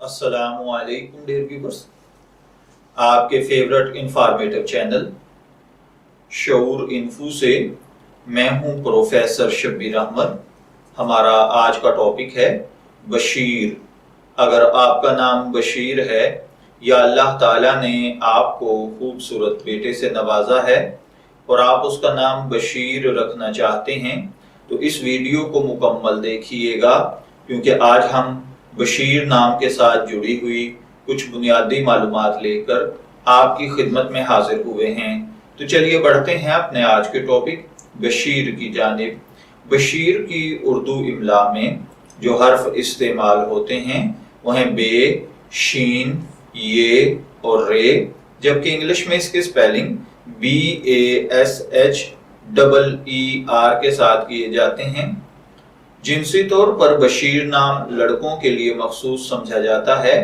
अस्सलामु अलैकुम dear viewers, आपके फेवरेट इंफॉर्मेटिव चैनल शऊर इन्फो से मैं हूं प्रोफेसर शब्बीर अहमद। हमारा आज का टॉपिक है बशीर। अगर आपका नाम बशीर है या अल्लाह ताला ने आपको खूबसूरत बेटे से नवाजा है और आप उसका नाम बशीर रखना चाहते हैं तो इस वीडियो को मुकम्मल देखिएगा, क्योंकि आज हम बशीर नाम के साथ जुड़ी हुई कुछ बुनियादी मालूमात लेकर आपकी खिदमत में हाजिर हुए हैं। तो चलिए बढ़ते हैं अपने आज के टॉपिक बशीर की जानिब। बशीर की उर्दू इमला में जो हर्फ इस्तेमाल होते हैं वह हैं बे, शीन, ये और रे, जबकि इंग्लिश में इसके स्पेलिंग BASHEER के साथ किए जाते हैं। जिनसी तौर पर बशीर नाम लड़कों के लिए मखसूस समझा जाता है।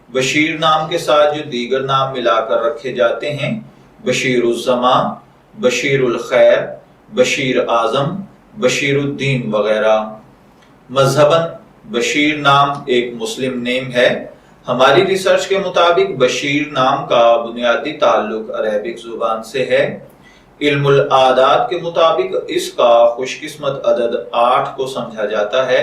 बशीर नाम के साथ जो दीगर नाम मिलाकर रखे जाते हैं, बशीरुज़्ज़मा, बशीरुल खैर, बशीर आजम, बशीरुद्दीन वगैरह। मजहबन बशीर नाम एक मुस्लिम नेम है। हमारी रिसर्च के मुताबिक बशीर नाम का बुनियादी ताल्लुक अरेबिक जुबान से है। इल्मुल आदात के मुताबिक इसका खुशकिस्मत अदद 8 को समझा जाता है।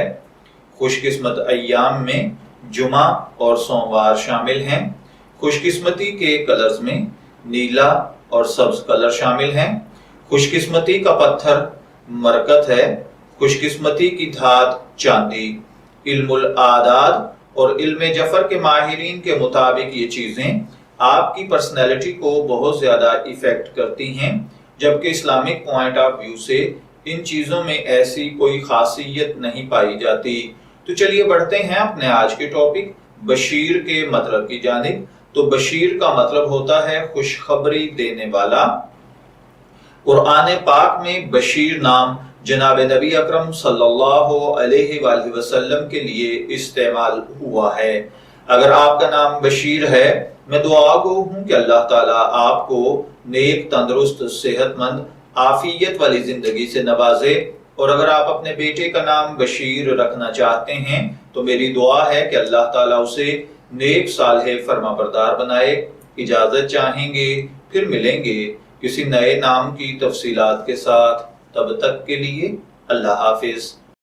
खुशकिस्मत अय्याम में जुमा और सोमवार शामिल हैं। खुशकिस्मती के कलर्स में नीला और सब्ज कलर शामिल हैं। खुशकिस्मती का पत्थर मरकत है। खुशकिस्मती की धात चांदी। इल्मुल आदात और इल्मे जफर के माहिरीन के मुताबिक ये चीजें आपकी पर्सनैलिटी को बहुत ज्यादा इफेक्ट करती हैं, जबकि इस्लामिक पॉइंट ऑफ व्यू से इन चीजों में ऐसी कोई खासियत नहीं पाई जाती। तो चलिए बढ़ते हैं अपने आज के टॉपिक बशीर के मतलब की जानिब। तो बशीर का मतलब होता है खुशखबरी देने वाला। कुरान पाक में बशीर नाम जनाब नबी अकरम सल्लल्लाहु अलैहि वसल्लम के लिए इस्तेमाल हुआ है। अगर आपका नाम बशीर है, मैं दुआ गो हूं कि अल्लाह ताला आपको नेक, तंदुरुस्त, सेहतमंद, आफियत वाली जिंदगी से नवाजे। और अगर आप अपने बेटे का नाम बशीर रखना चाहते हैं तो मेरी दुआ है कि अल्लाह ताला उसे नेक, सालेह, फरमाबरदार बनाए। इजाजत चाहेंगे, फिर मिलेंगे किसी नए नाम की तफसीलात के साथ। तब तक के लिए अल्लाह हाफिज।